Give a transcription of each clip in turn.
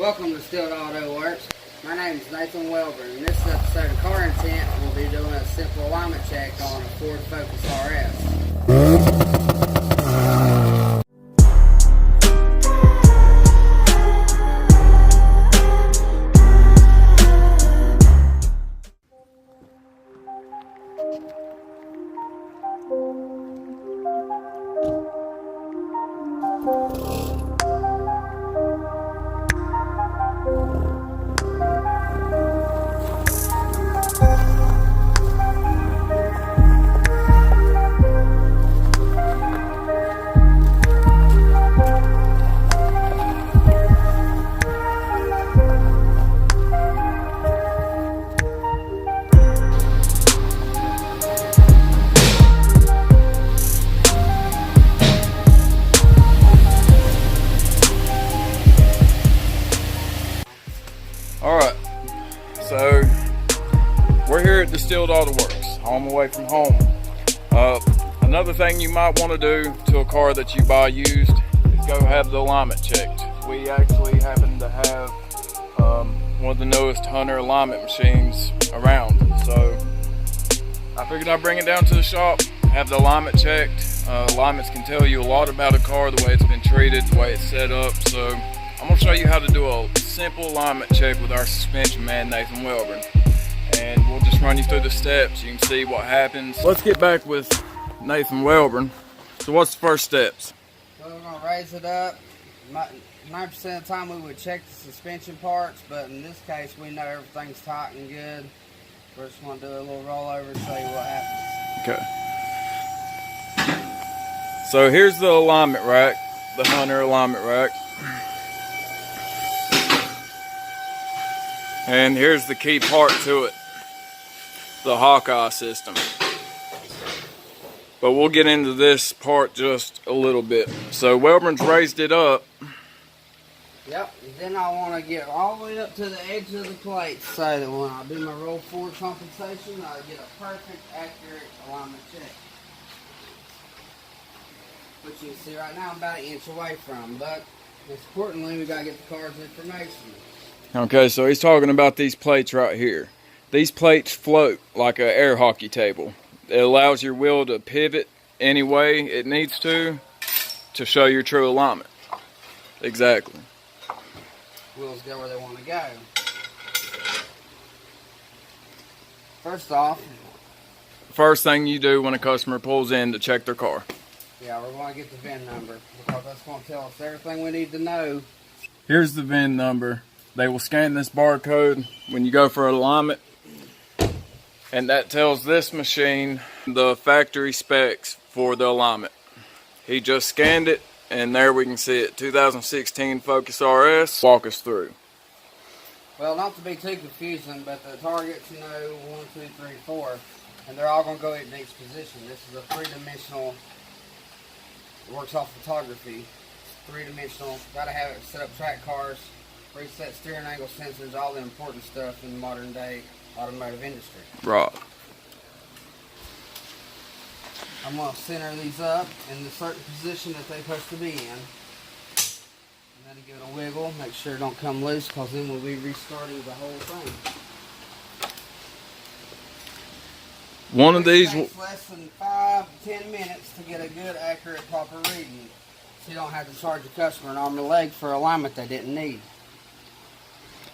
Welcome to Stilled Auto Works. My name is Nathan Welburn. In this episode of Car Intent, we'll be doing a simple alignment check on a Ford Focus RS. Alright, so we're here at Distilled Auto Works, home away from home. Another thing you might want to do to a car that you buy used is go have the alignment checked. We actually happen to have one of the newest Hunter alignment machines around, so I figured I'd bring it down to the shop, have the alignment checked. Alignments can tell you a lot about a car, the way it's been treated, the way it's set up, so I'm going to show you how to do a simple alignment check with our suspension man, Nathan Welburn. And we'll just run you through the steps. You can see what happens. Let's get back with Nathan Welburn. So what's the first steps? So we're going to raise it up. 90% of the time we would check the suspension parts, but in this case we know everything's tight and good. We're just going to do a little rollover and show you what happens. Okay. So here's the alignment rack, the Hunter alignment rack. And here's the key part to it, the Hawkeye system. But we'll get into this part just a little bit. So Welburn's raised it up. Yep, and then I want to get all the way up to the edge of the plate so that when I do my roll forward compensation, I get a perfect, accurate alignment check. Which you can see right now I'm about an inch away from, but most importantly, we got to get the car's information. Okay, so he's talking about these plates right here. These plates float like an air hockey table. It allows your wheel to pivot any way it needs to show your true alignment. Exactly. Wheels go where they want to go. First off, first thing you do when a customer pulls in to check their car. Yeah, we're going to get the VIN number because that's going to tell us everything we need to know. Here's the VIN number. They will scan this barcode when you go for alignment, and that tells this machine the factory specs for the alignment. He just scanned it, and there we can see it. 2016 Focus RS. Walk us through. Well, not to be too confusing, but the targets, 1, 2, 3, 4, and they're all going to go in each position. This is a three-dimensional, works off photography. It's three-dimensional. Got to have it set up track cars. Reset steering angle sensors, all the important stuff in the modern day automotive industry. Right. I'm going to center these up in the certain position that they're supposed to be in. And then give it a wiggle, make sure it don't come loose, because then we'll be restarting the whole thing. One of these takes less than 5 to 10 minutes to get a good, accurate, proper reading. So you don't have to charge the customer an arm and a leg for alignment they didn't need.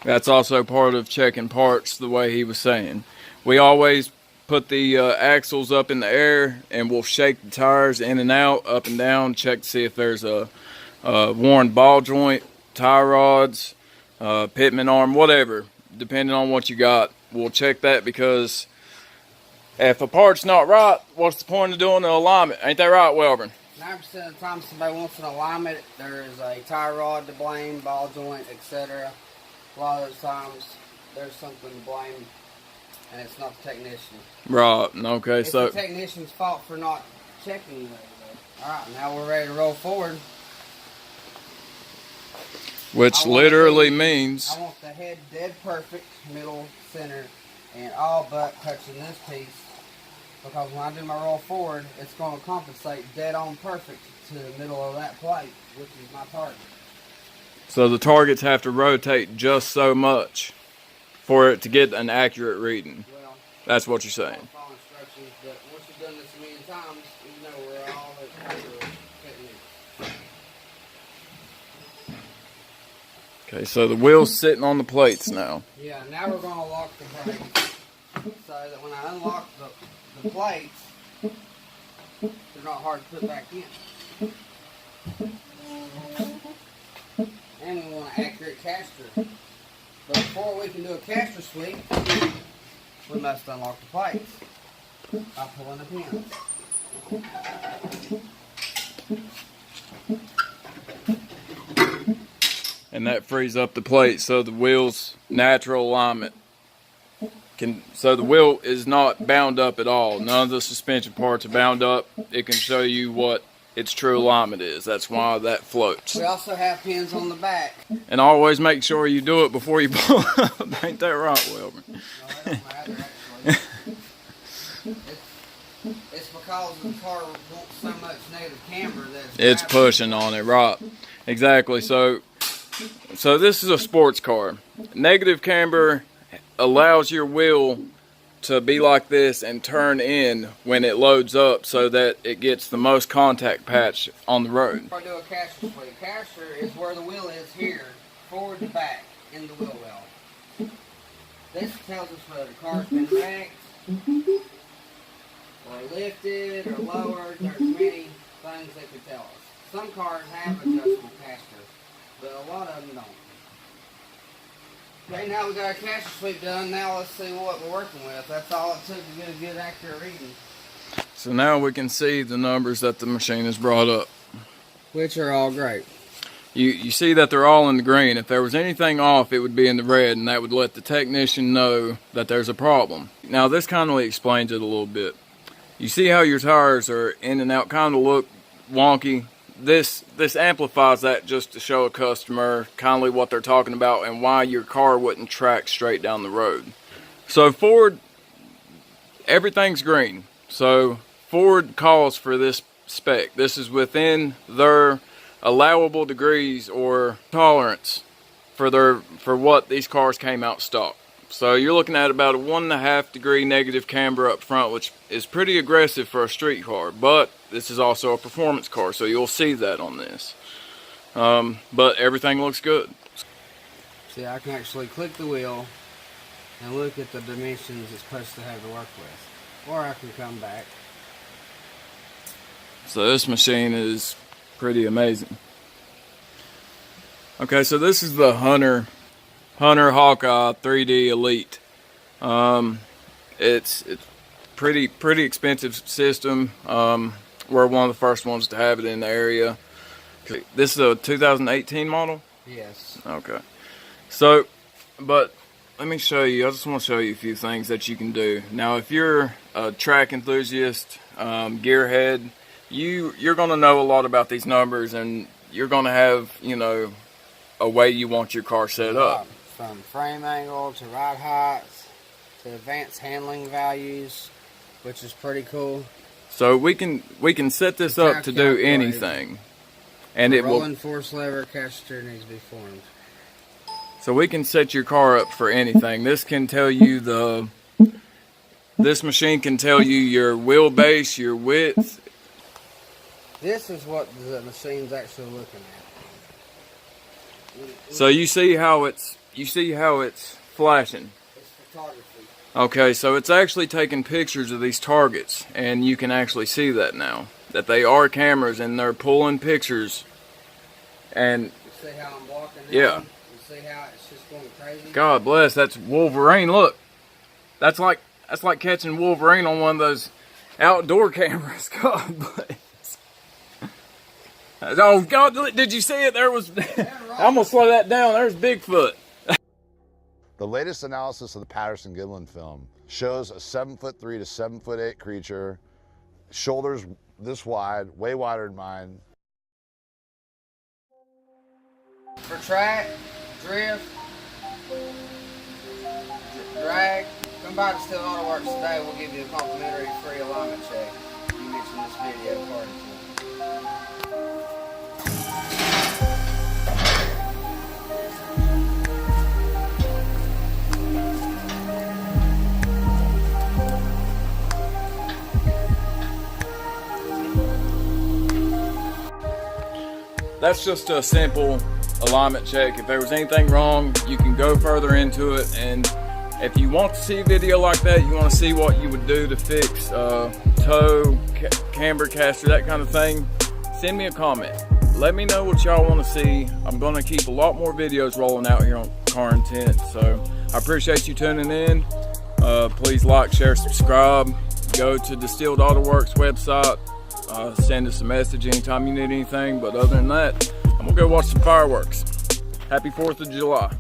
That's also part of checking parts, the way he was saying. We always put the axles up in the air, and we'll shake the tires in and out, up and down, check to see if there's a worn ball joint, tie rods, pitman arm, whatever, depending on what you got. We'll check that, because if a part's not right, what's the point of doing the alignment? Ain't that right, Welburn? 90% of the time somebody wants an alignment, there is a tie rod to blame, ball joint, etc. A lot of those times, there's something to blame, and it's not the technician. Right, okay, It's so the technician's fault for not checking those. Alright, now we're ready to roll forward. which literally means I want the head dead perfect, middle, center, and all but touching this piece. Because when I do my roll forward, it's going to compensate dead on perfect to the middle of that plate, which is my target. So the targets have to rotate just so much for it to get an accurate reading. Well, that's what you're saying. follow instructions, but once you've done this a million times, you know where all the fitting is. Okay, so the wheel's sitting on the plates now. Yeah, now we're going to lock the brakes so that when I unlock the plates, they're not hard to put back in. And we want an accurate caster. But before we can do a caster sweep, we must unlock the plates by pulling the pins. And that frees up the plate so the wheel's natural alignment so the wheel is not bound up at all. None of the suspension parts are bound up. It can show you what its true alignment is. That's why that floats. We also have pins on the back. And always make sure you do it before you pull up. Ain't that right, Wilbur? No, that don't matter, actually. It's because the car wants so much negative camber that it's pushing on it, right? Exactly. So this is a sports car. Negative camber allows your wheel to be like this and turn in when it loads up so that it gets the most contact patch on the road. If I do a caster sweep, caster is where the wheel is here, forward to back in the wheel well. This tells us whether the car's been wrecked, or lifted, or lowered. There's many things that could tell us. Some cars have adjustable casters, but a lot of them don't. Okay, now we got our caster sweep done. Now let's see what we're working with. That's all it took to get a good accurate reading. So now we can see the numbers that the machine has brought up. Which are all great. You see that they're all in the green. If there was anything off, it would be in the red, and that would let the technician know that there's a problem. Now this kind of explains it a little bit. You see how your tires are in and out, kind of look wonky. This amplifies that just to show a customer kindly what they're talking about and why your car wouldn't track straight down the road. So Ford, everything's green. So Ford calls for this spec. This is within their allowable degrees or tolerance for what these cars came out stock. So you're looking at about a 1.5 degree negative camber up front, which is pretty aggressive for a street car, but this is also a performance car, so you'll see that on this. But everything looks good. See, I can actually click the wheel and look at the dimensions it's supposed to have to work with. Or I can come back. So this machine is pretty amazing. Okay, so this is the Hunter Hawkeye 3D Elite. It's pretty expensive system. We're one of the first ones to have it in the area. This is a 2018 model? Yes. Okay. So, but let me show you. I just want to show you a few things that you can do. Now, if you're a track enthusiast, gearhead, you're going to know a lot about these numbers, and you're going to have, a way you want your car set up. From frame angle to ride heights to advanced handling values, which is pretty cool. So we can set this up to do anything, and it will. Rolling force lever caster needs to be formed. So we can set your car up for anything. This can tell you this machine can tell you your wheelbase, your width. This is what the machine's actually looking at. So you see how it's flashing. It's photography. Okay, so it's actually taking pictures of these targets, and you can actually see that now, that they are cameras and they're pulling pictures. And you see how I'm blocking it? Yeah. You see how it's just going crazy? God bless, that's Wolverine. Look, that's like catching Wolverine on one of those outdoor cameras. God bless. Oh God, did you see it? There was. I'm gonna slow that down. There's Bigfoot. The latest analysis of the Patterson-Gimlin film shows a 7'3" to 7'8" creature, shoulders this wide, way wider than mine. For track, drift, drag, come by to Still Auto Works today. We'll give you a complimentary free alignment check. You mentioned this video according to that's just a simple alignment check. If there was anything wrong, you can go further into it. And if you want to see a video like that, you want to see what you would do to fix toe, camber caster, that kind of thing, send me a comment. Let me know what y'all want to see. I'm going to keep a lot more videos rolling out here on Car Intent. So I appreciate you tuning in. Please like, share, subscribe. Go to Distilled Auto Works website. Send us a message anytime you need anything. But other than that, I'm going to go watch some fireworks. Happy 4th of July.